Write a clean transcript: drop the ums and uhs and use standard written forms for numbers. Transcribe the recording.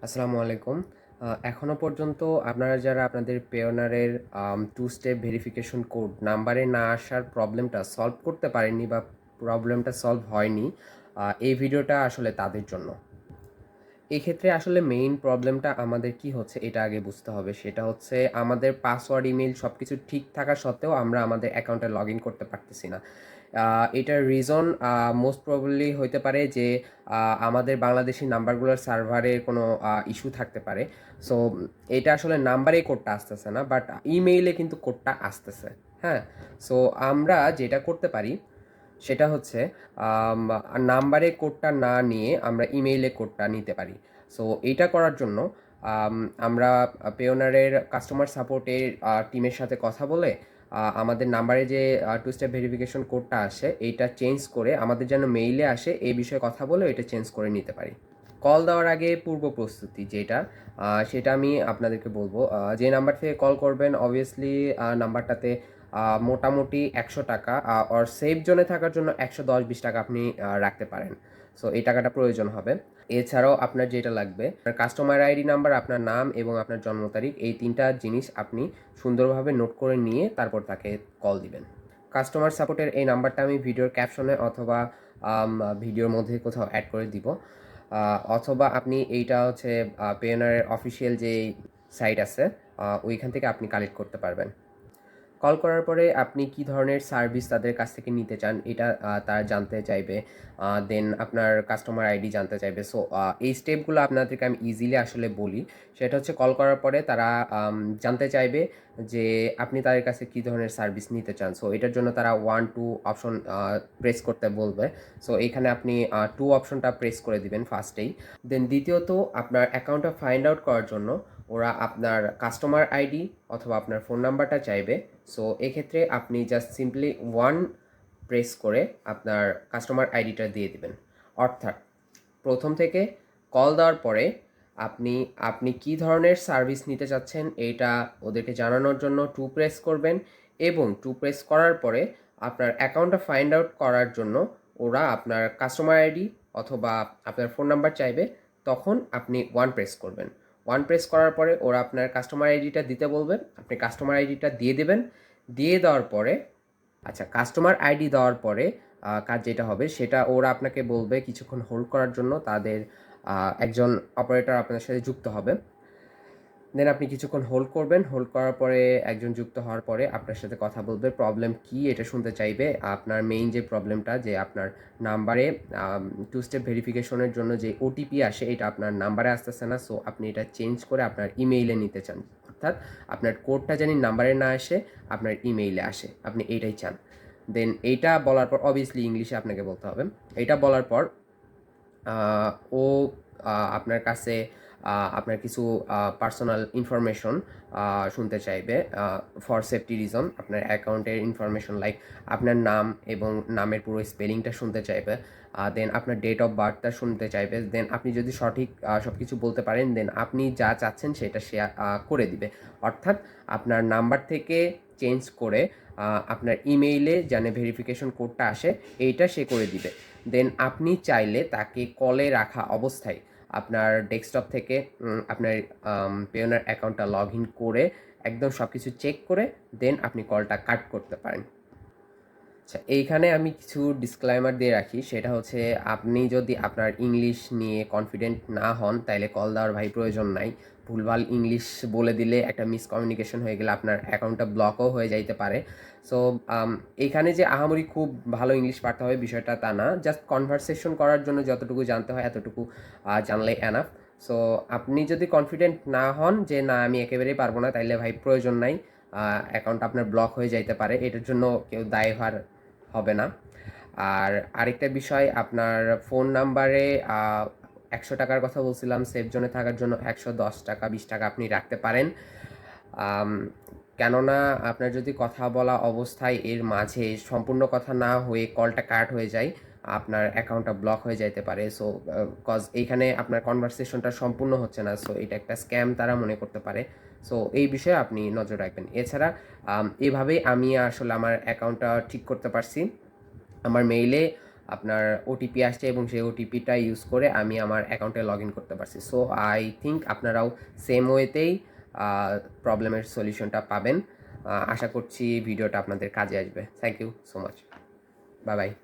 আসসালামু আলাইকুম। এখনো পর্যন্ত আপনারা যারা আপনাদের পেওনারের টু স্টেপ ভেরিফিকেশন কোড নাম্বারে না আসার প্রবলেমটা সলভ করতে পারেননি বা প্রবলেমটা সলভ হয়নি, এই ভিডিওটা আসলে তাদের জন্য। এক্ষেত্রে আসলে মেইন প্রবলেমটা আমাদের কি হচ্ছে এটা আগে বুঝতে হবে। সেটা হচ্ছে আমাদের পাসওয়ার্ড, ইমেইল সবকিছু ঠিক থাকা সত্ত্বেও আমরা আমাদের অ্যাকাউন্টে লগইন করতে পারতেছি না। এটার রিজন মোস্ট প্রবাবলি হইতে পারে যে আমাদের বাংলাদেশী নাম্বারগুলোর সার্ভারের কোনো ইস্যু থাকতে পারে। সো এটা আসলে নাম্বারেই কোডটা আসতেছে না, বাট ইমেইলে কিন্তু কোডটা আসতেছে। হ্যাঁ? সো আমরা যেটা করতে পারি সেটা হচ্ছে আম নাম্বারে কোডটা না নিয়ে আমরা ইমেইলে কোডটা নিতে পারি। সো এইটা করার জন্য আম আমরা পেওনারের কাস্টমার সাপোর্টের টিমের সাথে কথা বলে আমাদের নাম্বারে যে টু স্টেপ ভেরিফিকেশন কোডটা আসে এইটা চেঞ্জ করে আমাদের যেন মেইলে আসে এই বিষয়ে কথা বলে এটা চেঞ্জ করে নিতে পারি। কল দেওয়ার আগে পূর্ব প্রস্তুতি যেটা সেটা আমি আপনাদেরকে বলবো। যে নাম্বার থেকে কল করবেন অবভিয়াসলি নাম্বারটাতে মোটামুটি ১০০ টাকা অর সেফ জোনে থাকার জন্য ১১০-২০ টাকা আপনি রাখতে পারেন। সো এই টাকাটা প্রয়োজন হবে। এছাড়াও আপনার যেটা লাগবে কাস্টমার আইডি নাম্বার, আপনার নাম এবং আপনার জন্ম তারিখ, এই ৩টা জিনিস আপনি সুন্দরভাবে নোট করে নিয়ে তারপর তাকে কল দিবেন। কাস্টমার সাপোর্টের এই নাম্বারটা আমি ভিডিওর ক্যাপশনে অথবা ভিডিওর মধ্যে কোথাও অ্যাড করে দিব। অথবা আপনি এইটা হচ্ছে পেওনারের অফিসিয়াল যেই সাইট আছে ওইখান থেকে আপনি কালেক্ট করতে পারবেন। কল করার পরে আপনি কি ধরনের সার্ভিস তাদের কাছ থেকে নিতে চান এটা তারা জানতে চাইবে। দেন আপনার কাস্টমার আইডি জানতে চাইবে। সো এই স্টেপগুলো আপনাদেরকে আমি ইজিলি আসলে বলি। সেটা হচ্ছে কল করার পরে তারা জানতে চাইবে যে আপনি তাদের কাছে কি ধরনের সার্ভিস নিতে চান। সো এটার জন্য তারা 1-2 অপশন প্রেস করতে বলবে। সো এইখানে আপনি 2 অপশনটা প্রেস করে দিবেন ফার্স্টেই। দেন দ্বিতীয়ত আপনার অ্যাকাউন্টটা ফাইন্ড আউট করার জন্য ওরা আপনার কাস্টমার আইডি অথবা আপনার ফোন নাম্বারটা চাইবে। সো এক্ষেত্রে আপনি জাস্ট সিম্পলি 1 প্রেস করে আপনার কাস্টমার আইডিটা দিয়ে দিবেন। অর্থাৎ প্রথম থেকে কল দেওয়ার পরে আপনি আপনি কী ধরনের সার্ভিস নিতে চাচ্ছেন এইটা ওদেরকে জানানোর জন্য 2 প্রেস করবেন এবং 2 প্রেস করার পরে আপনার অ্যাকাউন্টটা ফাইন্ড আউট করার জন্য ওরা আপনার কাস্টমার আইডি অথবা আপনার ফোন নাম্বার চাইবে, তখন আপনি 1 প্রেস করবেন। 1 প্রেস করার পরে ওরা আপনার কাস্টমার আইডিটা দিতে বলবে, আপনি কাস্টমার আইডিটা দিয়ে দেবেন। দিয়ে দেওয়ার পরে আচ্ছা, কাস্টমার আইডি দেওয়ার পরে কাজ যেটা হবে সেটা ওরা আপনাকে বলবে কিছুক্ষণ হোল্ড করার জন্য। তাদের একজন অপারেটর আপনার সাথে যুক্ত হবে। দেন আপনি কিছুক্ষণ হোল্ড করবেন। হোল্ড করার পরে একজন যুক্ত হওয়ার পরে আপনার সাথে কথা বলবে। প্রবলেম কী এটা শুনতে চাইবে। আপনার মেইন যে প্রবলেমটা যে আপনার নাম্বারে টু স্টেপ ভেরিফিকেশনের জন্য যে ওটিপি আসে এটা আপনার নাম্বারে আসতেছে না। সো আপনি এটা চেঞ্জ করে আপনার ইমেইলে নিতে চান। অর্থাৎ আপনার কোডটা জানি নাম্বারে না আসে, আপনার ইমেইলে আসে। আপনি এইটাই চান। দেন এইটা বলার পর অবভিয়াসলি ইংলিশে আপনাকে বলতে হবে। এইটা বলার পর ও আপনার কাছে আপনার কিছু পার্সোনাল ইনফরমেশন শুনতে চাইবে ফর সেফটি রিজন। আপনার অ্যাকাউন্টের ইনফরমেশন লাইক আপনার নাম এবং নামের পুরো স্পেলিংটা শুনতে চাইবে। দেন আপনার ডেট অফ বার্থটা শুনতে চাইবে। দেন আপনি যদি সঠিক সব কিছু বলতে পারেন দেন আপনি যা চাচ্ছেন সেটা শেয়ার করে দিবে। অর্থাৎ আপনার নাম্বার থেকে চেঞ্জ করে আপনার ইমেইলে যেন ভেরিফিকেশন কোডটা আসে এইটা সে করে দিবে। দেন আপনি চাইলে তাকে কলে রাখা অবস্থায় আপনার ডেস্কটপ থেকে আপনার পেওনার অ্যাকাউন্টটা লগ ইন করে একদম সব কিছু চেক করে দেন আপনি কলটা কাট করতে পারেন। আচ্ছা, এইখানে আমি কিছু ডিসক্লাইমার দিয়ে রাখি। সেটা হচ্ছে আপনি যদি আপনার ইংলিশ নিয়ে কনফিডেন্ট না হন তাইলে কল দেওয়ার ভাই প্রয়োজন নাই। ভুলভাল ইংলিশ বলে দিলে একটা মিসকমিউনিকেশন হয়ে গেলে আপনার অ্যাকাউন্টটা ব্লকও হয়ে যাইতে পারে। সো এইখানে যে আহামরি খুব ভালো ইংলিশ পারতে হবে বিষয়টা তা না। জাস্ট কনভারসেশন করার জন্য যতটুকু জানতে হয় এতটুকু জানলেই এনাফ। সো আপনি যদি কনফিডেন্ট না হন যে না আমি একেবারেই পারবো না তাইলে ভাই প্রয়োজন নাই। অ্যাকাউন্ট আপনার ব্লক হয়ে যাইতে পারে। এটার জন্য কেউ দায়ভার হবে না। আর আরেকটা বিষয় আপনার ফোন নাম্বারে ১০০ টাকার কথা বলছিলাম, সেফ জোনে থাকার জন্য ১১০ টাকা ২০ টাকা আপনি রাখতে পারেন। আম কেননা আপনার যদি কথা বলা অবস্থায় এর মাঝে সম্পূর্ণ কথা না হয়ে কলটা কাট হয়ে যায়, আপনার অ্যাকাউন্টটা ব্লক হয়ে যাইতে পারে। সো কজ এইখানে আপনার কনভারসেশনটা সম্পূর্ণ হচ্ছে না। সো এটা একটা স্ক্যাম তারা মনে করতে পারে। সো এই বিষয়ে আপনি নজর রাখবেন। এছাড়া এভাবেই আমি আসলে আমার অ্যাকাউন্টটা ঠিক করতে পারছি। আমার মেইলে আপনার ওটিপি আসছে এবং সেই ওটিপিটা ইউজ করে আমি আমার অ্যাকাউন্টে লগ ইন করতে পারছি। সো আই থিঙ্ক আপনারাও সেম ওয়েতেই প্রবলেমের সলিউশনটা পাবেন। আশা করছি ভিডিওটা আপনাদের কাজে আসবে। Thank you so much. Bye by.